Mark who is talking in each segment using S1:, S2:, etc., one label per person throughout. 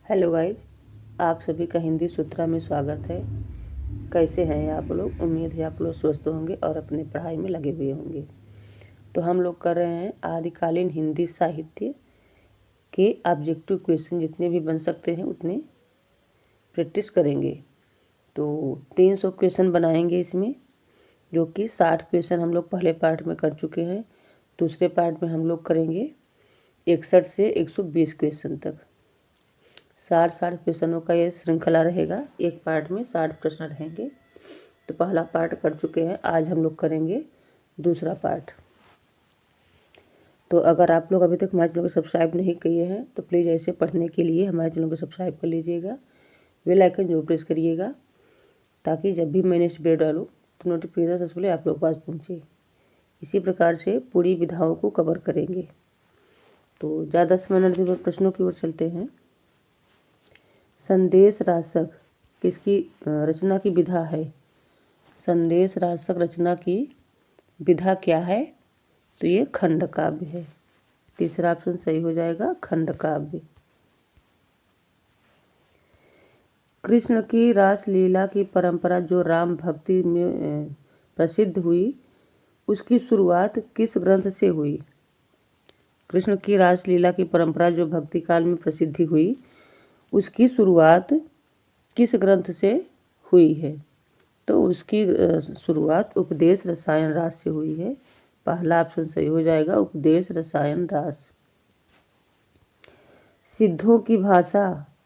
S1: Hello guys, आप सभी का हिंदी सूत्रा में स्वागत है। कैसे हैं आप लोग? उम्मीद है आप लोग स्वस्थ होंगे और अपनी पढ़ाई में लगे हुए होंगे। तो हम लोग कर रहे हैं आदिकालीन हिंदी साहित्य के ऑब्जेक्टिव क्वेश्चन, जितने भी बन सकते हैं उतने प्रैक्टिस करेंगे। तो 300 क्वेश्चन बनाएंगे इसमें, जो कि 60 क्वेश्चन हम लोग पहले पार्ट में कर चुके हैं। दूसरे पार्ट में हम लोग करेंगे 61 से 120 क्वेश्चन तक। 60 क्वेश्चनों का ये श्रृंखला रहेगा। एक पार्ट में 60 प्रश्न रहेंगे। तो पहला पार्ट कर चुके हैं, आज हम लोग करेंगे दूसरा पार्ट। तो अगर आप लोग अभी तक हमारे चैनल को सब्सक्राइब नहीं किए हैं तो प्लीज़ ऐसे पढ़ने के लिए हमारे चैनल को सब्सक्राइब कर लीजिएगा। बेल आइकन जरूर प्रेस करिएगा, ताकि जब भी मैं नेक्स्ट वीडियो डालूँ तो नोटिफिकेशन सबसे पहले आप लोग के पास पहुँचे। इसी प्रकार से पूरी विधाओं को कवर करेंगे। तो ज़्यादा समय न लेते प्रश्नों की ओर चलते हैं। संदेश राशक किसकी रचना की विधा है? संदेश राशक रचना की विधा क्या है? तो ये खंड काव्य है। तीसरा ऑप्शन सही हो जाएगा, खंड काव्य। कृष्ण की रासलीला की परंपरा जो राम भक्ति में प्रसिद्ध हुई, उसकी शुरुआत किस ग्रंथ से हुई? कृष्ण की रासलीला की परंपरा जो भक्ति काल में प्रसिद्धि हुई, उसकी शुरुआत किस ग्रंथ से हुई है? तो उसकी शुरुआत उपदेश रसायन रास से हुई है। पहला ऑप्शन सही हो जाएगा, उपदेश रसायन रास। सिद्धों की भाषा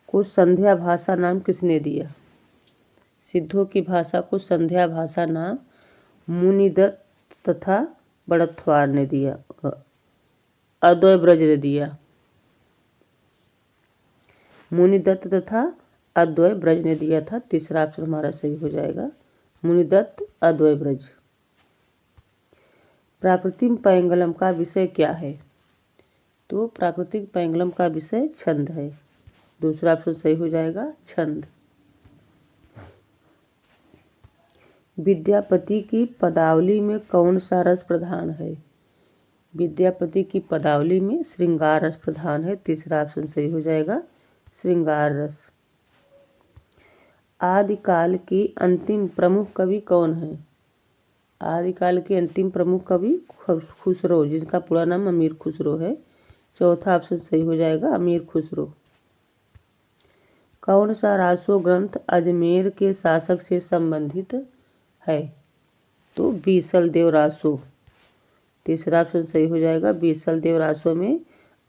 S1: को संध्या भाषा नाम किसने दिया? सिद्धों की भाषा को संध्या भाषा नाम मुनिदत्त तथा बड़थवार ने दिया, अद्वय ब्रज ने दिया। मुनिदत्त तथा अद्वय ब्रज ने दिया था। तीसरा ऑप्शन हमारा सही हो जाएगा, मुनिदत्त अद्वय ब्रज। प्राकृतिक पैंगलम का विषय क्या है? तो प्राकृतिक पैंगलम का विषय छंद है। दूसरा ऑप्शन सही हो जाएगा, छंद। विद्यापति की पदावली में कौन सा रस प्रधान है? विद्यापति की पदावली में श्रृंगार रस प्रधान है। तीसरा ऑप्शन सही हो जाएगा, श्रृंगार रस। आदिकाल की अंतिम प्रमुख कवि कौन है? आदिकाल के अंतिम प्रमुख कवि खुसरो, जिनका पूरा नाम अमीर खुसरो है। चौथा ऑप्शन सही हो जाएगा, अमीर खुसरो। कौन सा रासो ग्रंथ अजमेर के शासक से संबंधित है? तो बीसल देव रासो। तीसरा ऑप्शन सही हो जाएगा, बीसल देव रासो में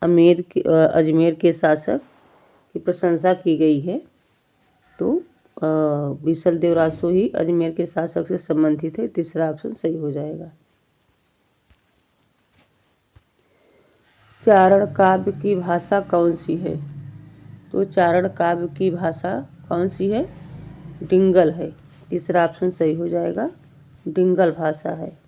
S1: अजमेर के शासक की प्रशंसा की गई है। तो बीसल देव रासो ही अजमेर के शासक से संबंधित है। तीसरा ऑप्शन सही हो जाएगा। चारण काव्य की भाषा कौन सी है? तो चारण काव्य की भाषा कौन सी है? डिंगल है। तीसरा ऑप्शन सही हो जाएगा, डिंगल भाषा है।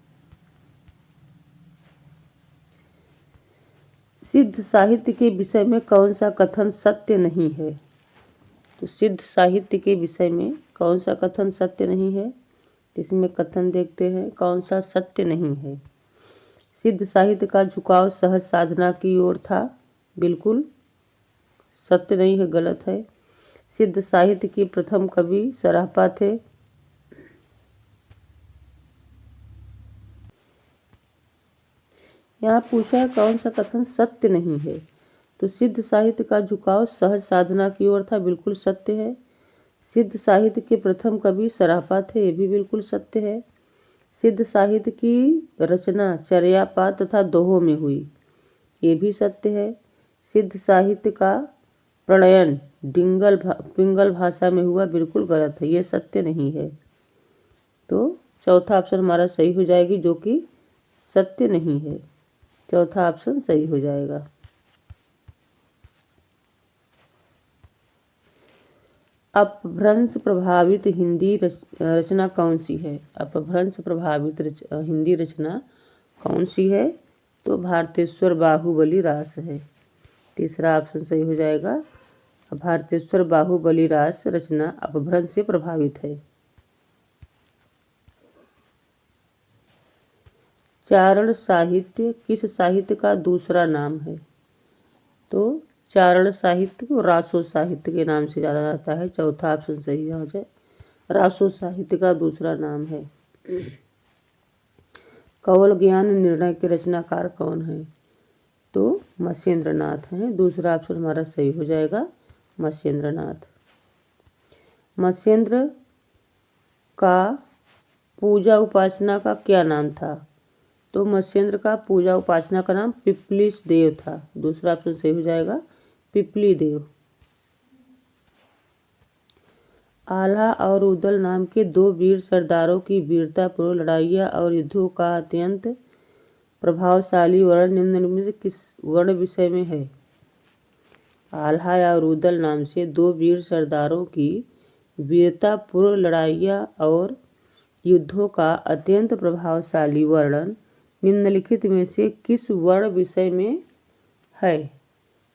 S1: सिद्ध साहित्य के विषय में कौन सा कथन सत्य नहीं है? तो सिद्ध साहित्य के विषय में कौन सा कथन सत्य नहीं है? इसमें कथन देखते हैं कौन सा सत्य नहीं है। सिद्ध साहित्य का झुकाव सहज साधना की ओर था, बिल्कुल सत्य नहीं है, गलत है। सिद्ध साहित्य के प्रथम कवि सरापा थे। यहाँ पूछा है कौन सा कथन सत्य नहीं है। तो सिद्ध साहित्य का झुकाव सहज साधना की ओर था, बिल्कुल सत्य है। सिद्ध साहित्य के प्रथम कवि सरापा थे, ये भी बिल्कुल सत्य है। सिद्ध साहित्य की रचना चर्यापात तथा दोहों में हुई, ये भी सत्य है। सिद्ध साहित्य का प्रणयन पिंगल भाषा में हुआ, बिल्कुल गलत है, ये सत्य नहीं है। तो चौथा ऑप्शन हमारा सही हो जाएगी, जो कि सत्य नहीं है। चौथा ऑप्शन सही हो जाएगा। अपभ्रंश प्रभावित हिंदी रचना कौन सी है? अपभ्रंश प्रभावित हिंदी रचना कौन सी है? तो भारतेश्वर बाहुबली रास है। तीसरा ऑप्शन सही हो जाएगा, भारतेश्वर बाहुबली रास रचना अपभ्रंश से प्रभावित है। चारण साहित्य किस साहित्य का दूसरा नाम है? तो चारण साहित्य को रासो साहित्य के नाम से जाना जाता है। चौथा ऑप्शन सही हो जाए। रासो साहित्य का दूसरा नाम है। कवल ज्ञान निर्णय के रचनाकार कौन है? तो मत्स्येंद्रनाथ हैं। दूसरा ऑप्शन हमारा सही हो जाएगा, मत्स्येंद्रनाथ। मत्स्येंद्र का पूजा उपासना का क्या नाम था? तो मत्स्येंद्र का पूजा उपासना का नाम पिपलिश देव था। दूसरा ऑप्शन सही हो जाएगा, पिपली देव। आल्हा और उदल नाम के दो वीर सरदारों की वीरतापूर्ण लड़ाइयाँ और युद्धों का अत्यंत प्रभावशाली वर्णन निम्नलिखित में से किस वर्ण विषय में है? आल्हा और उदल नाम से दो वीर सरदारों की वीरतापूर्ण लड़ाइयाँ और युद्धों का अत्यंत प्रभावशाली वर्णन निम्नलिखित में से किस वर्ण विषय में है?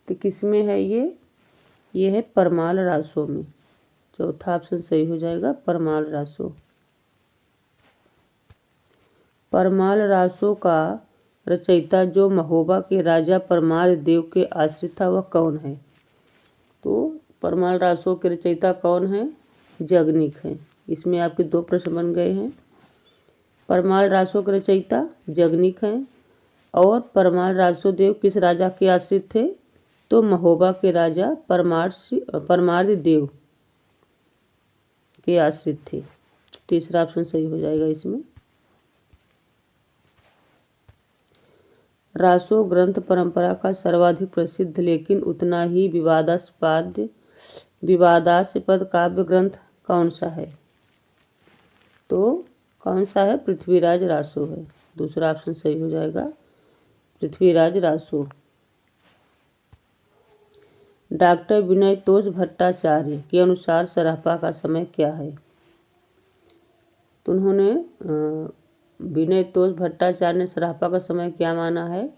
S1: तो किस में है ये है परमाल रासो में। चौथा ऑप्शन सही हो जाएगा, परमाल रासो। परमाल रासो का रचयिता जो महोबा के राजा परमाल देव के आश्रित था वह कौन है? तो परमाल रासो के रचयिता कौन है? जगनिक हैं। इसमें आपके दो प्रश्न बन गए हैं। परमाल रासो के रचयिता जगनिक हैं और परमाल रासो देव किस राजा के आश्रित थे? तो महोबा के राजा परमार्द देव के आश्रित थे। तीसरा ऑप्शन सही हो जाएगा इसमें। रासो ग्रंथ परंपरा का सर्वाधिक प्रसिद्ध लेकिन उतना ही विवादास्पद काव्य ग्रंथ कौन सा है? तो कौन सा है? पृथ्वीराज रासो है। दूसरा ऑप्शन सही हो जाएगा, पृथ्वीराज रासो। डॉक्टर विनय तोष भट्टाचार्य के अनुसार सरापा का समय क्या है? तो उन्होंने विनय तोष भट्टाचार्य ने सरापा का समय क्या माना है?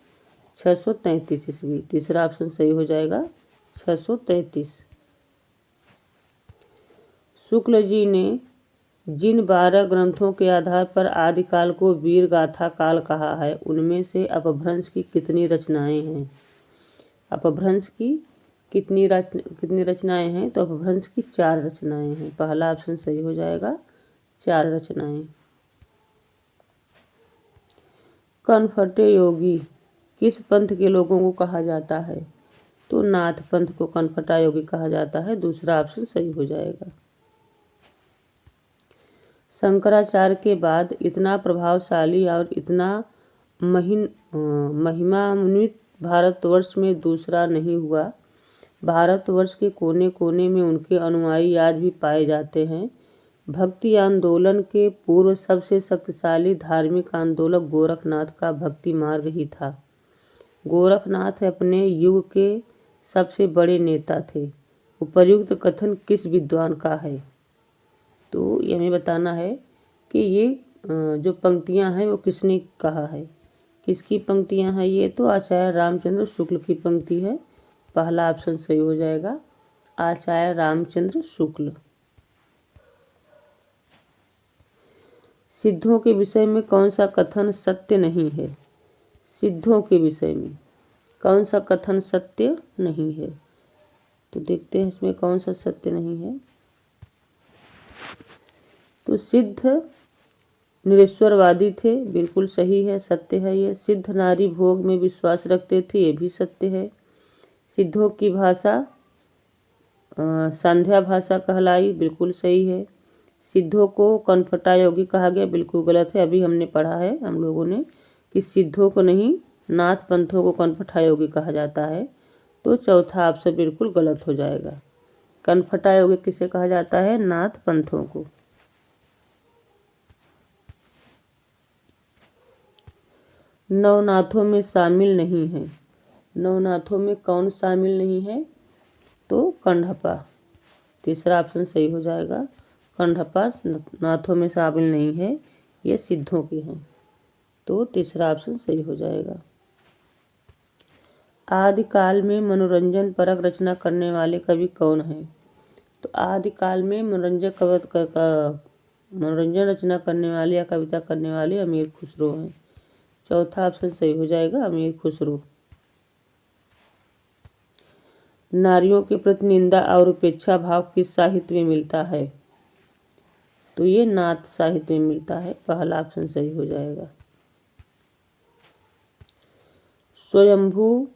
S1: 633 ईस्वी। तीसरा ऑप्शन सही हो जाएगा, 633। शुक्ल जी ने जिन 12 ग्रंथों के आधार पर आदिकाल को वीर गाथा काल कहा है उनमें से अपभ्रंश की कितनी रचनाएं हैं? अपभ्रंश की कितनी रचनाएं हैं? तो अपभ्रंश की 4 रचनाएं हैं। पहला ऑप्शन सही हो जाएगा, 4 रचनाएं। कनफटे योगी किस पंथ के लोगों को कहा जाता है? तो नाथ पंथ को कनफटा योगी कहा जाता है। दूसरा ऑप्शन सही हो जाएगा। शंकराचार्य के बाद इतना प्रभावशाली और इतना महिमान्वित भारतवर्ष में दूसरा नहीं हुआ। भारतवर्ष के कोने कोने में उनके अनुयायी आज भी पाए जाते हैं। भक्ति आंदोलन के पूर्व सबसे शक्तिशाली धार्मिक आंदोलक गोरखनाथ का भक्ति मार्ग ही था। गोरखनाथ अपने युग के सबसे बड़े नेता थे। उपर्युक्त कथन किस विद्वान का है? तो ये हमें बताना है कि ये जो पंक्तियां हैं वो किसने कहा है। किसकी पंक्तियां हैं ये? तो आचार्य रामचंद्र शुक्ल की पंक्ति है। पहला ऑप्शन सही हो जाएगा, आचार्य रामचंद्र शुक्ल। सिद्धों के विषय में कौन सा कथन सत्य नहीं है? सिद्धों के विषय में कौन सा कथन सत्य नहीं है? तो देखते हैं इसमें कौन सा सत्य नहीं है। तो सिद्ध निरेश्वरवादी थे, बिल्कुल सही है, सत्य है ये। सिद्ध नारी भोग में विश्वास रखते थे, ये भी सत्य है। सिद्धों की भाषा संध्या भाषा कहलाई, बिल्कुल सही है। सिद्धों को कनफटा योगी कहा गया, बिल्कुल गलत है। अभी हमने पढ़ा है हम लोगों ने कि सिद्धों को नहीं, नाथ पंथों को कनफटा योगी कहा जाता है। तो चौथा ऑप्शन बिल्कुल गलत हो जाएगा। कनफटा योगी किसे कहा जाता है? नाथ पंथों को। नवनाथों में शामिल नहीं है। नवनाथों में कौन शामिल नहीं है? तो कंडहपा। तीसरा ऑप्शन सही हो जाएगा, कंडहपा नाथों में शामिल नहीं है, ये सिद्धों के हैं। तो तीसरा ऑप्शन सही हो जाएगा। आदिकाल में मनोरंजन परक रचना करने वाले कवि कौन हैं? तो आदिकाल में मनोरंजन रचना करने वाले या कविता करने वाले अमीर खुसरो हैं। चौथा ऑप्शन सही हो जाएगा, अमीर खुसरो। नारियों के प्रति निंदा और उपेक्षा भाव किस साहित्य में मिलता है? तो ये नाथ साहित्य में मिलता है। पहला ऑप्शन सही हो जाएगा। स्वयंभू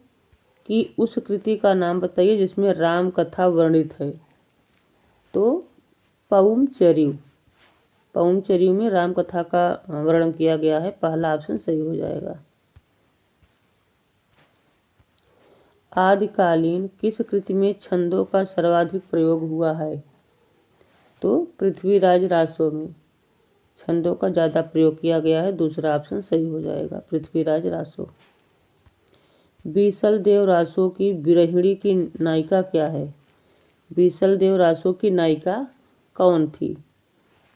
S1: की उस कृति का नाम बताइए जिसमें राम कथा वर्णित है। तो पौमचर्यू, पौमचर्यू में राम कथा का वर्णन किया गया है। पहला ऑप्शन सही हो जाएगा। आदिकालीन किस कृति में छंदों का सर्वाधिक प्रयोग हुआ है? तो पृथ्वीराज रासो में छंदों का ज़्यादा प्रयोग किया गया है। दूसरा ऑप्शन सही हो जाएगा, पृथ्वीराज रासो। बीसल देव रासो की विरहिणी की नायिका क्या है? बीसल देव रासो की नायिका कौन थी?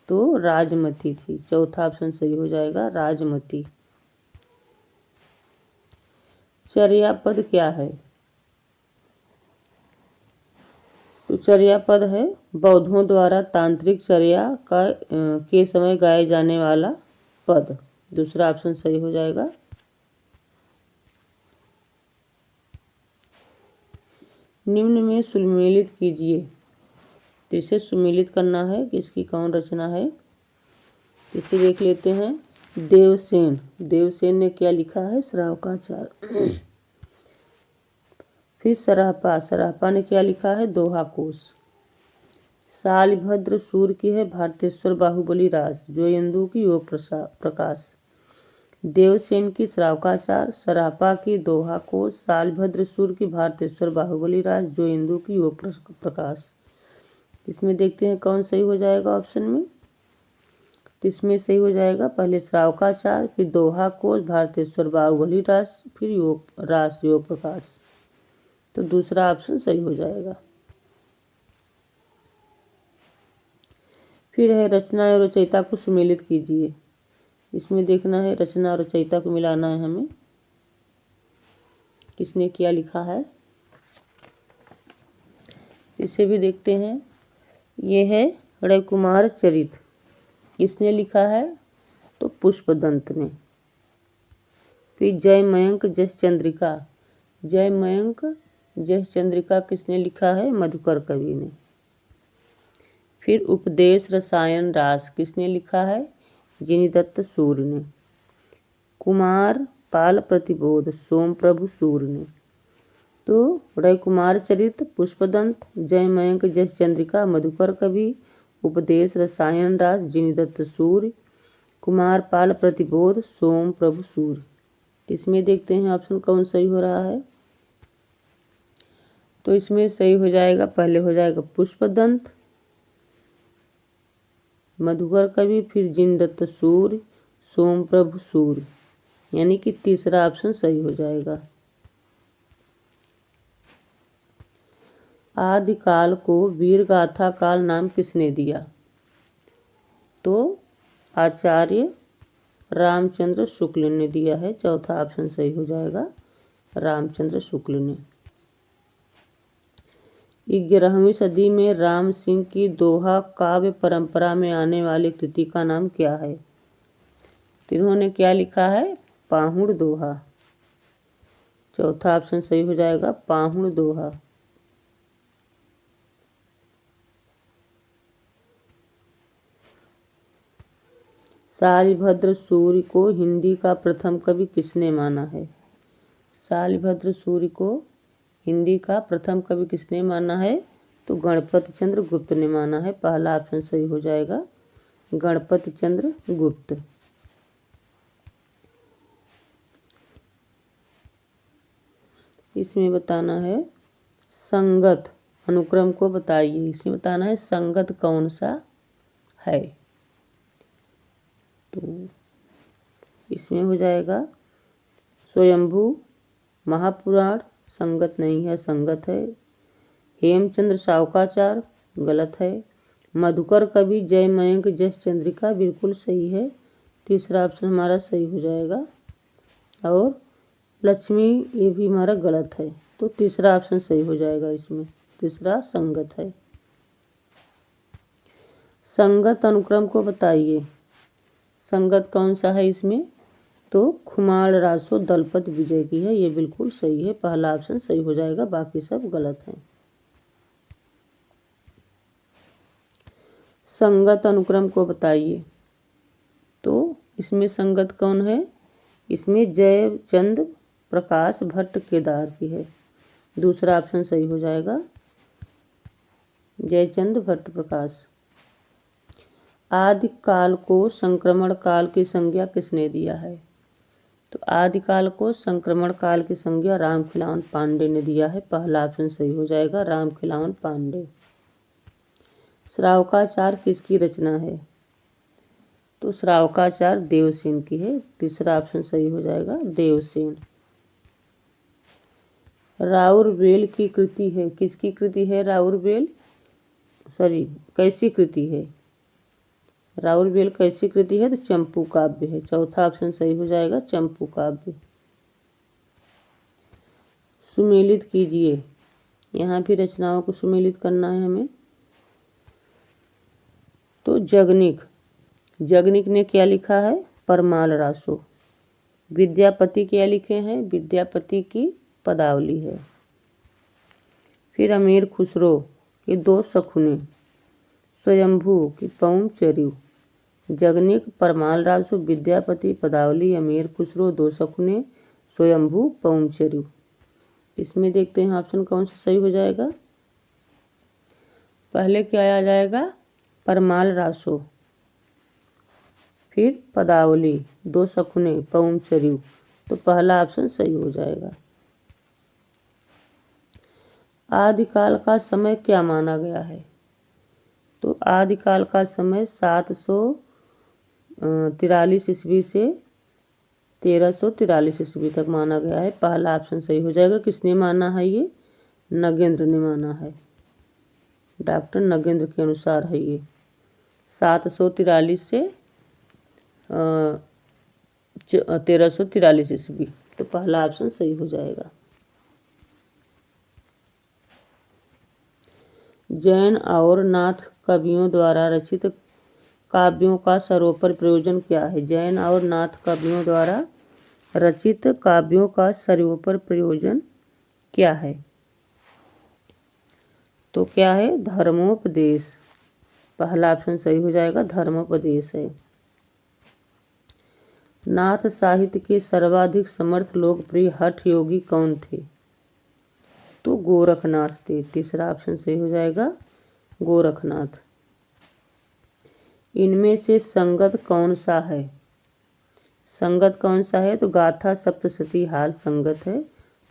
S1: तो राजमती थी। चौथा ऑप्शन सही हो जाएगा, राजमती। चर्यापद क्या है? तो चर्यापद है बौद्धों द्वारा तांत्रिक चर्या के समय गाए जाने वाला पद। दूसरा ऑप्शन सही हो जाएगा। निम्न में सुमेलित कीजिए। तो इसे सुमेलित करना है कि इसकी कौन रचना है। इसे देख लेते हैं। देवसेन, देवसेन ने क्या लिखा है? श्रावकाचार। फिर सराहपा, सराहपा ने क्या लिखा है? दोहा कोश। शालिभद्र सूर्य की है भारतेश्वर बाहुबली रास, जोयेंदु की योग प्रकाश। देवसेन की श्रावकाचार, सराहपा की दोहा कोश, शालिभद्र सूर्य की भारतेश्वर बाहुबली रास, जोयेंदु की योग प्रकाश। इसमें देखते हैं कौन सही हो जाएगा ऑप्शन में। इसमें सही हो जाएगा पहले श्रावकाचार, फिर दोहा कोश, भारतेश्वर बाहुबली रास, फिर योग प्रकाश। तो दूसरा ऑप्शन सही हो जाएगा। फिर है रचना और रचयिता को सुमेलित कीजिए। इसमें देखना है रचना और रचयिता को मिलाना है हमें, किसने क्या लिखा है। इसे भी देखते हैं। ये है रविकुमार चरित, किसने लिखा है? तो पुष्पदंत ने। फिर जयमयंक जस चंद्रिका, जयमयंक जस चंद्रिका किसने लिखा है? मधुकर कवि ने। फिर उपदेश रसायन रास किसने लिखा है? जिनीदत्त सूर्य ने। कुमार पाल प्रतिबोध सोमप्रभु सूर्य ने। तो रविकुमार चरित, पुष्पदंत, जयमयंक जस चंद्रिका मधुकर कवि, उपदेश रसायन रास जिनीदत्त सूर्य, कुमार पाल प्रतिबोध सोमप्रभु सूर्य। इसमें देखते हैं ऑप्शन कौन सही हो रहा है। तो इसमें सही हो जाएगा, पहले हो जाएगा पुष्पदंत, मधुकर कवि, फिर जिनीदत्त सूर्य, सोमप्रभु सूर्य, यानी कि तीसरा ऑप्शन सही हो जाएगा। आदिकाल को वीरगाथा काल नाम किसने दिया? तो आचार्य रामचंद्र शुक्ल ने दिया है। चौथा ऑप्शन सही हो जाएगा, रामचंद्र शुक्ल ने। 11वीं सदी में राम सिंह की दोहा काव्य परंपरा में आने वाली कृति का नाम क्या है? तो इन्होंने क्या लिखा है? पाहुड़ दोहा। चौथा ऑप्शन सही हो जाएगा, पाहुड़ दोहा। शालिभद्र सूर्य को हिंदी का प्रथम कवि किसने माना है? शालिभद्र सूर्य को हिंदी का प्रथम कवि किसने माना है? तो गणपति चंद्र गुप्त ने माना है। पहला ऑप्शन सही हो जाएगा, गणपति चंद्र गुप्त। इसमें बताना है संगत अनुक्रम को बताइए। इसमें बताना है संगत कौन सा है। तो इसमें हो जाएगा स्वयंभू, महापुराण संगत नहीं है, संगत है। हेमचंद्र शावकाचार गलत है। मधुकर कवि जयमयंक जस चंद्रिका बिल्कुल सही है। तीसरा ऑप्शन हमारा सही हो जाएगा। और लक्ष्मी ये भी हमारा गलत है। तो तीसरा ऑप्शन सही हो जाएगा। इसमें तीसरा संगत है। संगत अनुक्रम को बताइए। संगत कौन सा है इसमें? तो खुमाल रासो दलपत विजय की है। ये बिल्कुल सही है। पहला ऑप्शन सही हो जाएगा, बाकी सब गलत हैं। संगत अनुक्रम को बताइए। तो इसमें संगत कौन है? इसमें जयचंद प्रकाश भट्ट केदार की है। दूसरा ऑप्शन सही हो जाएगा, जयचंद भट्ट प्रकाश। आदिकाल को संक्रमण काल की संज्ञा किसने दिया है? तो आदिकाल को संक्रमण काल की संज्ञा रामखिलावन पांडे ने दिया है। पहला ऑप्शन सही हो जाएगा, रामखिलावन पांडे। श्रावकाचार किसकी रचना है? तो श्रावकाचार देवसेन की है। तीसरा ऑप्शन सही हो जाएगा, देवसेन। राउरवेल की कृति है, किसकी कृति है? राउरवेल कैसी कृति है? राउरवेल कैसी कृति है? तो चंपू काव्य है। चौथा ऑप्शन सही हो जाएगा, चंपू काव्य। सुमेलित कीजिए, यहाँ भी रचनाओं को सुमेलित करना है हमें। तो जगनिक ने क्या लिखा है? परमाल रासो। विद्यापति क्या लिखे हैं? विद्यापति की पदावली है। फिर अमीर खुसरो के 2 सखुने, स्वयंभू की पौन चरिव। जगनिक, परमाल रासो, विद्यापति, पदावली, अमीर खुसरो, 2 सखुने, स्वयंभू, पौन चरिव। इसमें देखते हैं ऑप्शन कौन सा सही हो जाएगा। पहले क्या आ जाएगा? परमाल रासो, फिर पदावली, 2 सखुने, पौन चरिव। तो पहला ऑप्शन सही हो जाएगा। आदिकाल का समय क्या माना गया है? तो आदिकाल का समय 743 ईस्वी से 1343 ईस्वी तक माना गया है। पहला ऑप्शन सही हो जाएगा। किसने माना है ये? नगेंद्र ने माना है। डॉक्टर नगेंद्र के अनुसार है ये 743 से 1343 ईस्वी। तो पहला ऑप्शन सही हो जाएगा। जैन और नाथ कवियों द्वारा रचित काव्यों का सर्वोपरि प्रयोजन क्या है? जैन और नाथ कवियों द्वारा रचित काव्यों का सर्वोपरि प्रयोजन क्या है? तो क्या है? धर्मोपदेश। पहला ऑप्शन सही हो जाएगा, धर्मोपदेश है। नाथ साहित्य के सर्वाधिक समर्थ लोकप्रिय हठ योगी कौन थे? तो गोरखनाथ थे। तीसरा ऑप्शन सही हो जाएगा, गोरखनाथ। इनमें से संगत कौन सा है? संगत कौन सा है? तो गाथा सप्तशती हाल संगत है।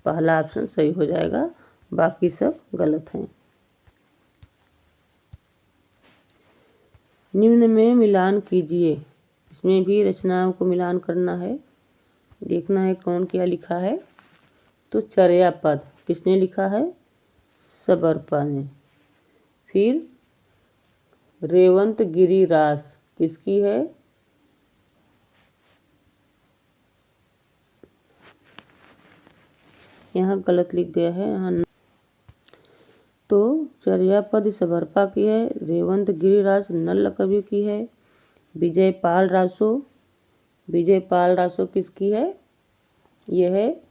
S1: पहला ऑप्शन सही हो जाएगा, बाकी सब गलत हैं। निम्न में मिलान कीजिए। इसमें भी रचनाओं को मिलान करना है, देखना है कौन क्या लिखा है। तो चर्यापद किसने लिखा है? सबरपा ने। फिर रेवंत गिरी रास किसकी है? यहाँ गलत लिख गया है, यहाँ तो चर्यापद सबरपा की है। रेवंत गिरिराज नल्ल कवि की है। विजयपाल रासो किसकी है? यह है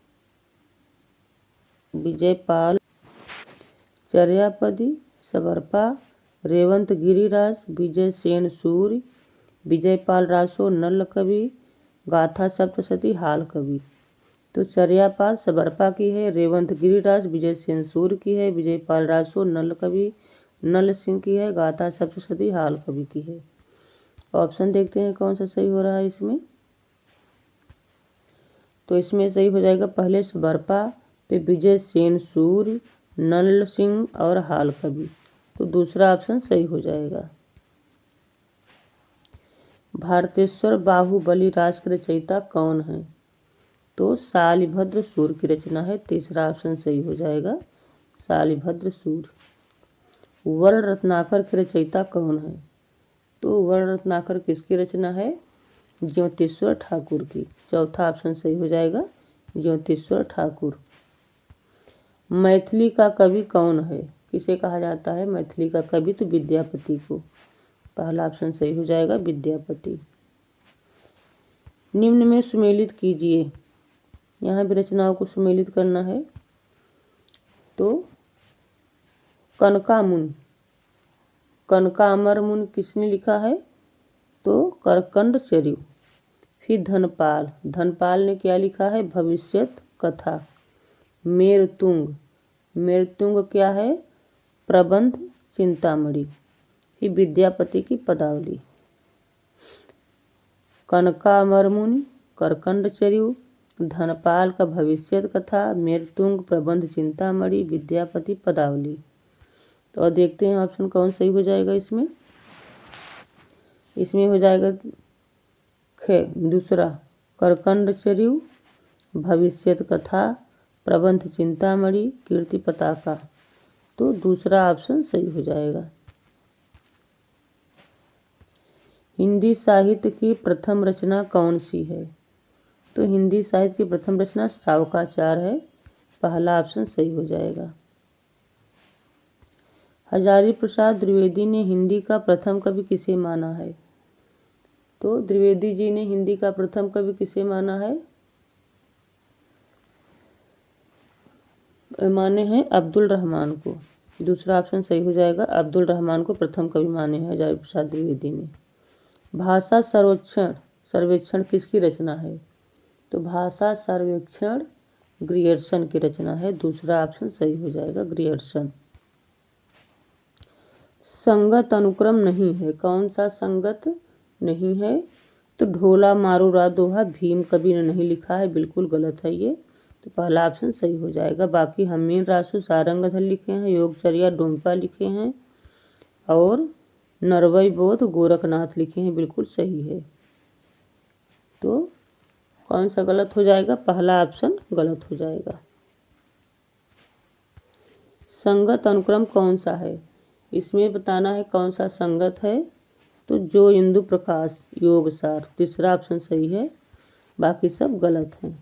S1: विजयपाल। चर्यापदी, सबरपा, रेवंत गिरिराज, विजय सेन सूर्य, विजयपाल रासो नल्ल कवि, गाथा सप्तशती हाल कवि। तो चर्यापाद सबरपा की है, रेवंत गिरिराज विजय सेन सूर्य की है, विजयपाल रासो नल्ल कवि नल सिंह की है, गाथा सप्तशती हाल कवि की है। ऑप्शन देखते हैं कौन सा सही हो रहा है इसमें। तो इसमें सही हो जाएगा पहले सबरपा, पे विजय सेन सूर्य, नल सिंह और हाल कवि। तो दूसरा ऑप्शन सही हो जाएगा। भारतेश्वर बाहुबली रास के रचयिता कौन है? तो शालिभद्र सूर की रचना है। तीसरा ऑप्शन सही हो जाएगा, शालिभद्र सूर। वर्ण रत्नाकर के रचयिता कौन है? तो वर्ण रत्नाकर किसकी रचना है? ज्योतिश्वर ठाकुर की। चौथा ऑप्शन सही हो जाएगा, ज्योतिश्वर ठाकुर। मैथिली का कवि कौन है? किसे कहा जाता है मैथिली का कवि? तो विद्यापति को। पहला ऑप्शन सही हो जाएगा, विद्यापति। निम्न में सुमेलित कीजिए। यहाँ भी रचनाओं को सुमेलित करना है। तो कनकामुनि कनकामर मुनि किसने लिखा है? तो करकंड चर्यु। फिर धनपाल, धनपाल ने क्या लिखा है? भविष्यत कथा। मेरतुंग, मेरतुंग क्या है? प्रबंध चिंतामणि। फिर विद्यापति की पदावली। कनकामर मुनि, करकंड चर्यु, धनपाल का भविष्यत कथा, मेरतुंग प्रबंध चिंतामणि, विद्यापति पदावली। तो और देखते हैं ऑप्शन कौन सही हो जाएगा इसमें। इसमें हो जाएगा दूसरा, करकंड चर्यु, भविष्यत कथा, प्रबंध चिंतामणि, कीर्ति पताका। तो दूसरा ऑप्शन सही हो जाएगा। हिंदी साहित्य की प्रथम रचना कौन सी है? तो हिंदी साहित्य की प्रथम रचना श्रावकाचार है। पहला ऑप्शन सही हो जाएगा। हजारी प्रसाद द्विवेदी ने हिंदी का प्रथम कवि किसे माना है? तो द्विवेदी जी ने हिंदी का प्रथम कवि किसे माना है? माने हैं अब्दुल रहमान को। दूसरा ऑप्शन सही हो जाएगा। अब्दुल रहमान को प्रथम कवि माने हैं हजारी प्रसाद द्विवेदी ने। भाषा सर्वेक्षण किसकी रचना है? तो भाषा सर्वेक्षण ग्रियर्सन की रचना है। दूसरा ऑप्शन सही हो जाएगा, ग्रियर्सन। संगत अनुक्रम नहीं है, कौन सा संगत नहीं है? तो ढोला मारू रा दोहा भीम कवि ने नहीं लिखा है, बिल्कुल गलत है ये। तो पहला ऑप्शन सही हो जाएगा। बाकी हमीर रासु सारंगधर लिखे हैं, योगचर्या डोम्पा लिखे हैं और नरवई बोध गोरखनाथ लिखे हैं, बिल्कुल सही है। तो कौन सा गलत हो जाएगा? पहला ऑप्शन गलत हो जाएगा। संगत अनुक्रम कौन सा है? इसमें बताना है कौन सा संगत है। तो जो इंदु प्रकाश योगसार, तीसरा ऑप्शन सही है, बाकी सब गलत हैं।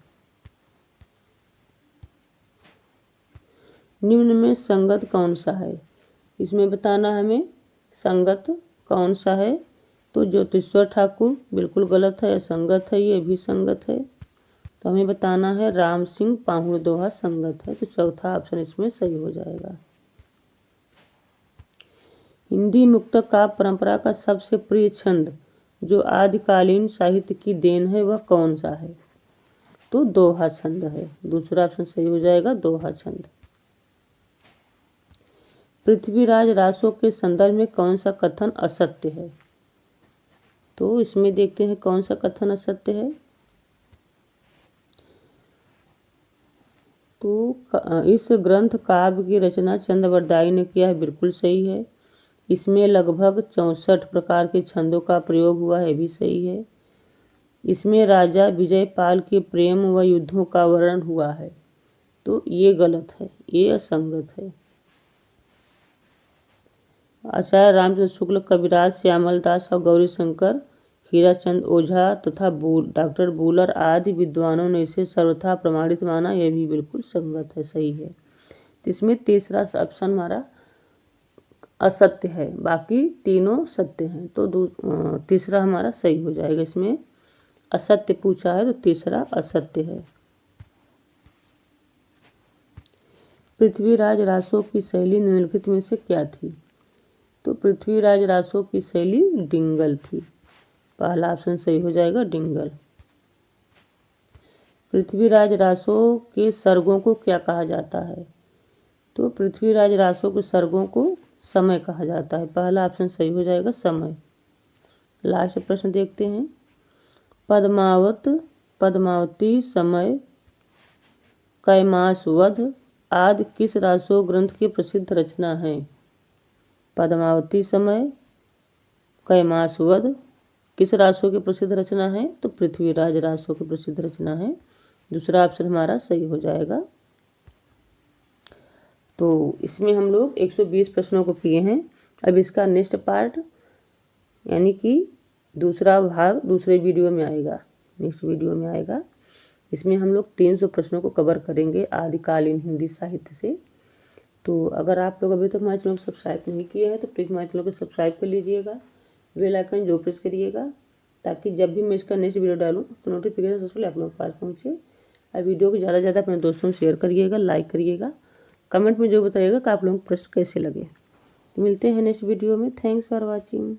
S1: निम्न में संगत कौन सा है? इसमें बताना है हमें संगत कौन सा है। तो ज्योतिश्वर ठाकुर बिल्कुल गलत है, असंगत है, ये भी संगत है। तो हमें बताना है राम सिंह पाहुड़ दोहा संगत है। तो चौथा ऑप्शन इसमें सही हो जाएगा। हिंदी मुक्त काव्य परंपरा का सबसे प्रिय छंद जो आदिकालीन साहित्य की देन है वह कौन सा है? तो दोहा छंद है। दूसरा ऑप्शन सही हो जाएगा, दोहा छंद। पृथ्वीराज रासो के संदर्भ में कौन सा कथन असत्य है? तो इसमें देखते हैं कौन सा कथन असत्य है। तो इस ग्रंथ काव्य की रचना चंद्रवरदाई ने किया है, बिल्कुल सही है। इसमें लगभग 64 प्रकार के छंदों का प्रयोग हुआ है, भी सही है। इसमें राजा विजयपाल के प्रेम व युद्धों का वर्णन हुआ है, तो ये गलत है, ये असंगत है। आचार्य रामचंद्र शुक्ल, कविराज, श्यामल दास और गौरीशंकर, हीराचंद ओझा तथा डॉक्टर बूलर आदि विद्वानों ने इसे सर्वथा प्रमाणित माना, यह भी बिल्कुल संगत है, सही है। तो इसमें तीसरा ऑप्शन हमारा असत्य है, बाकी तीनों सत्य हैं। तो तीसरा हमारा सही हो जाएगा। इसमें असत्य पूछा है तो तीसरा असत्य है। पृथ्वीराज रासो की शैली निम्नलिखित में से क्या थी? तो पृथ्वीराज रासो की शैली डिंगल थी। पहला ऑप्शन सही हो जाएगा, डिंगल। पृथ्वीराज रासो के सर्गों को क्या कहा जाता है? तो पृथ्वीराज रासो के सर्गों को समय कहा जाता है। पहला ऑप्शन सही हो जाएगा, समय। लास्ट प्रश्न देखते हैं। पद्मावती, समय, कैमासवध आदि किस रासो ग्रंथ की प्रसिद्ध रचना है? पद्मावती, समय, कैमासवध किस रासो की प्रसिद्ध रचना है? तो पृथ्वीराज रासो की प्रसिद्ध रचना है। दूसरा ऑप्शन हमारा सही हो जाएगा। तो इसमें हम लोग 120 प्रश्नों को किए हैं। अब इसका नेक्स्ट पार्ट यानी कि दूसरा भाग दूसरे वीडियो में आएगा, नेक्स्ट वीडियो में आएगा। इसमें हम लोग 300 प्रश्नों को कवर करेंगे आदिकालीन हिंदी साहित्य से। तो अगर आप लोग अभी तक हमारे चैनल को सब्सक्राइब नहीं किए हैं तो प्लीज़ हमारे चैनल को सब्सक्राइब कर लीजिएगा, बेल आइकन जो प्रेस करिएगा, ताकि जब भी मैं इसका नेक्स्ट वीडियो डालूँ तो नोटिफिकेशन सबसे पहले आप लोगों के पास पहुँचे। और वीडियो को ज़्यादा से ज़्यादा अपने दोस्तों में शेयर करिएगा, लाइक करिएगा, कमेंट में जो बताइएगा कि आप लोगों को प्रश्न कैसे लगे। तो मिलते हैं नेक्स्ट वीडियो में। Thanks for watching.